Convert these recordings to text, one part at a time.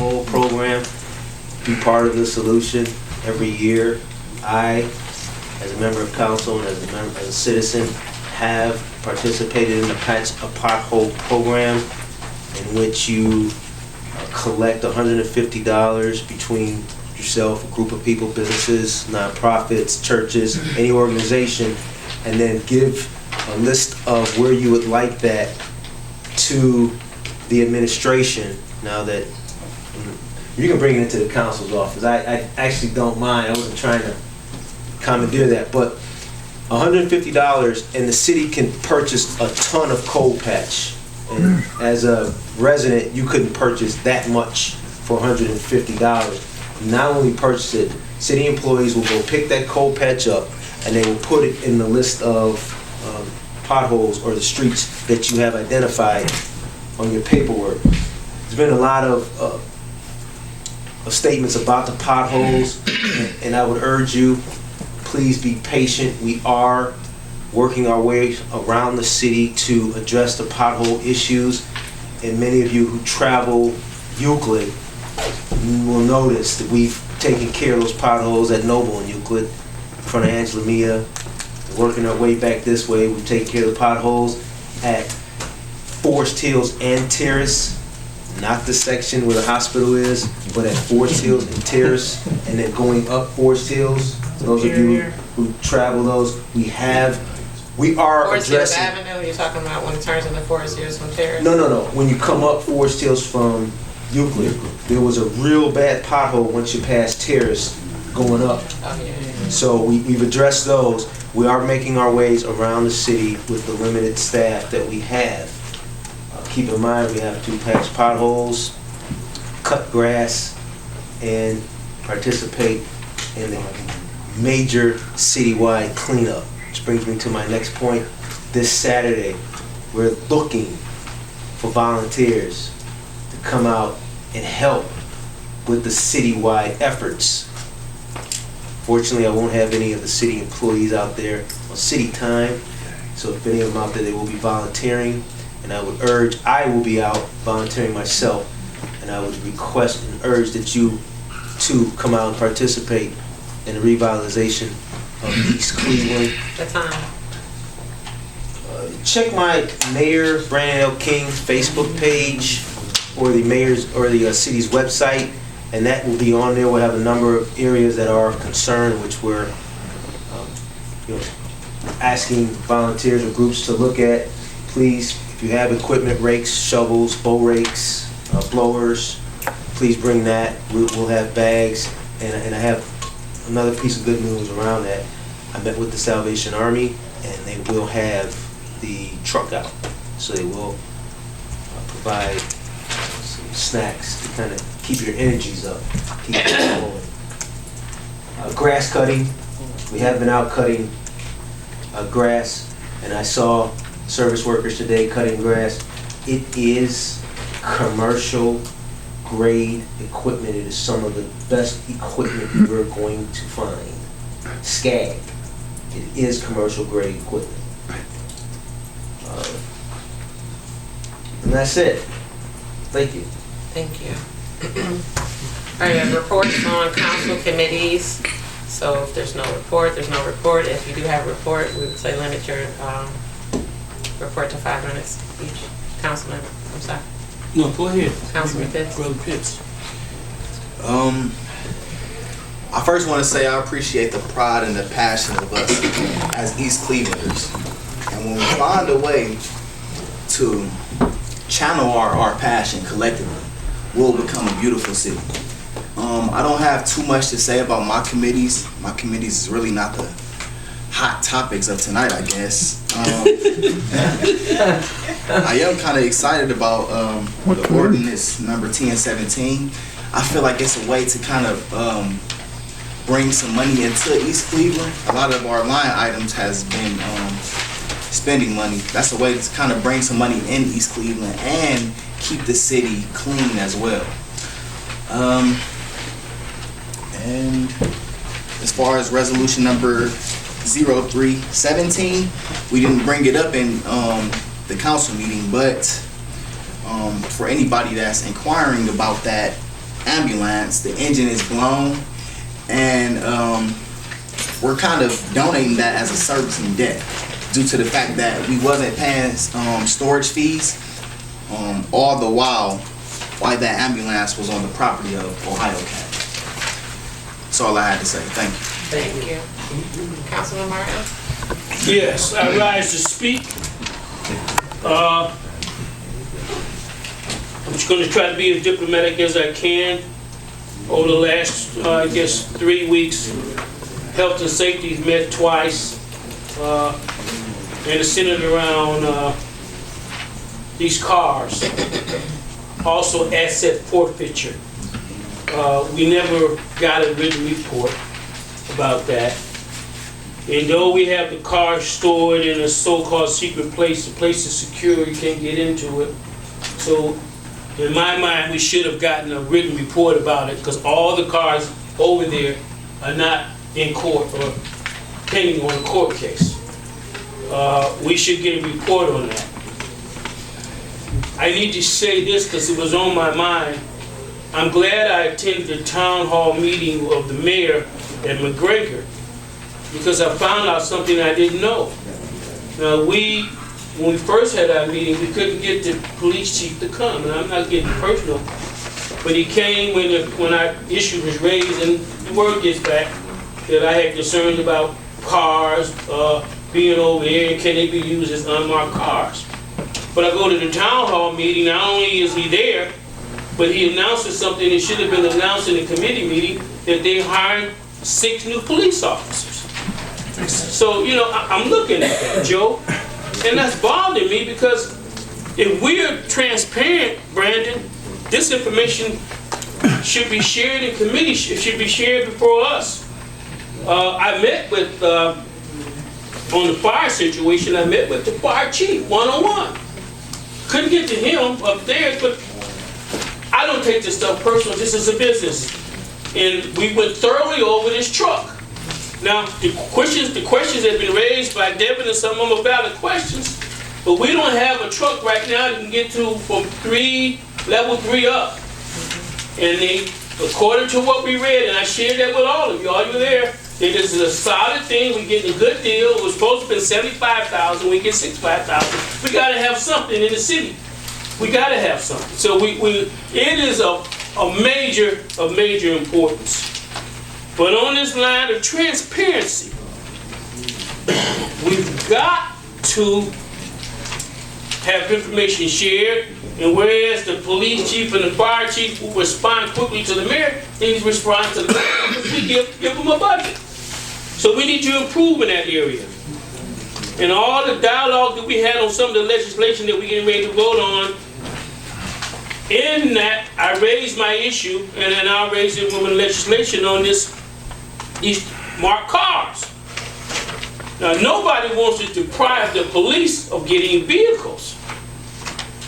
pothole program. Be part of the solution every year. I, as a member of council and as a citizen, have participated in a pothole program in which you collect $150 between yourself, a group of people, businesses, nonprofits, churches, any organization, and then give a list of where you would like that to the administration. Now that you can bring it into the council's office. I actually don't mind. I wasn't trying to commandeer that, but $150, and the city can purchase a ton of cold patch. And as a resident, you couldn't purchase that much for $150. Not only purchase it, city employees will go pick that cold patch up, and they will put it in the list of potholes or the streets that you have identified on your paperwork. There's been a lot of statements about the potholes, and I would urge you, please be patient. We are working our way around the city to address the pothole issues, and many of you who travel Euclid will notice that we've taken care of those potholes at Noble and Euclid in front of Angela Mia. Working our way back this way, we've taken care of the potholes at Forest Hills and Terrace, not the section where the hospital is, but at Forest Hills and Terrace, and then going up Forest Hills. Those of you who travel those, we are Forest Hills addressing. Avenue, you're talking about when it turns into Forest Hills from Terrace? No. When you come up Forest Hills from Euclid, there was a real bad pothole once you pass Terrace going up. Oh, yeah. So we've addressed those. We are making our ways around the city with the limited staff that we have. Keep in mind, we have to patch potholes, cut grass, and participate in the major citywide cleanup. Which brings me to my next point. This Saturday, we're looking for volunteers to come out and help with the citywide efforts. Fortunately, I won't have any of the city employees out there on city time, so if any of them out there, they will be volunteering, and I will be out volunteering myself, and I would request and urge that you too come out and participate in the revitalization of East Cleveland. The time. Check my Mayor Brandon L. King's Facebook page or the mayor's or the city's website, and that will be on there. We'll have a number of areas that are of concern, which we're asking volunteers or groups to look at. Please, if you have equipment, rakes, shovels, bow rakes, blowers, please bring that. We'll have bags, and I have another piece of good news around that. I met with the Salvation Army, and they will have the truck out, so they will provide some snacks to kind of keep your energies up, keep it going. Grass cutting, we have been out cutting grass, and I saw service workers today cutting grass. It is commercial grade equipment. It is some of the best equipment you're going to find. SCAG. It is commercial grade equipment. And that's it. Thank you. Thank you. All right, reports on council committees. So if there's no report, there's no report. If you do have a report, we would say limit your report to 5 minutes each. Councilman, I'm sorry. No, go ahead. Councilman Pitts. Brother Pitts. I first want to say I appreciate the pride and the passion of us as East Clevelanders. And when we find a way to channel our passion collectively, we'll become a beautiful city. I don't have too much to say about my committees. My committees is really not the hot topics of tonight, I guess. I am kind of excited about the ordinance number 1017. I feel like it's a way to kind of bring some money into East Cleveland. A lot of our line items has been spending money. That's a way to kind of bring some money in East Cleveland and keep the city clean as well. And as far as resolution number 0317, we didn't bring it up in the council meeting, but for anybody that's inquiring about that, ambulance. The engine is blown, and we're kind of donating that as a servicing debt due to the fact that we wasn't paying storage fees all the while that ambulance was on the property of Ohio Cat. That's all I had to say. Thank you. Thank you. Councilman Martin? Yes, I rise to speak. I'm just going to try to be as diplomatic as I can. Over the last, I guess, 3 weeks, health and safety has met twice, and it's centered around these cars. Also, asset forfeiture. We never got a written report about that. And though we have the car stored in a so-called secret place, the place is secure, you can't get into it. So in my mind, we should have gotten a written report about it, because all the cars over there are not in court or pending on a court case. We should get a report on that. I need to say this because it was on my mind. I'm glad I attended the town hall meeting of the mayor at McGregor, because I found out something I didn't know. Now, when we first had our meeting, we couldn't get the police chief to come, and I'm not getting personal, but he came when our issue was raised, and the word gets back that I had concerns about cars being over there, and can they be used as unmarked cars. But I go to the town hall meeting, not only is he there, but he announces something that should have been announced in the committee meeting, that they hired 6 new police officers. So, you know, I'm looking at that, Joe, and that's bothering me, because if we're transparent, Brandon, this information should be shared in committee, it should be shared before us. I met with, on the fire situation, I met with the fire chief one-on-one. Couldn't get to him upstairs, but I don't take this stuff personal. This is a business. And we went thoroughly over this truck. Now, the questions have been raised by Devin, and some of them are valid questions, but we don't have a truck right now that can get to from level 3 up. And they, according to what we read, and I shared that with all of you were there, that this is a solid thing, we get a good deal. It was supposed to be $75,000, we get $65,000. We gotta have something in the city. We gotta have something. So it is of major importance. But on this line of transparency, we've got to have information shared, and whereas the police chief and the fire chief will respond quickly to the mayor, they need to respond to the mayor, because we give them a budget. So we need to improve in that area. And all the dialogue that we had on some of the legislation that we're getting ready to vote on, in that I raised my issue, and then I'll raise it with legislation on these marked cars. Now, nobody wants to deprive the police of getting vehicles.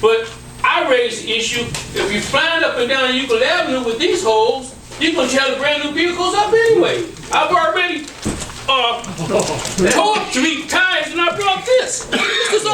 But I raised the issue, if you're flying up and down Euclid Avenue with these holes, you're going to tear the brand new vehicles up anyway. I've already tore up 3 tires, and I brought this. This is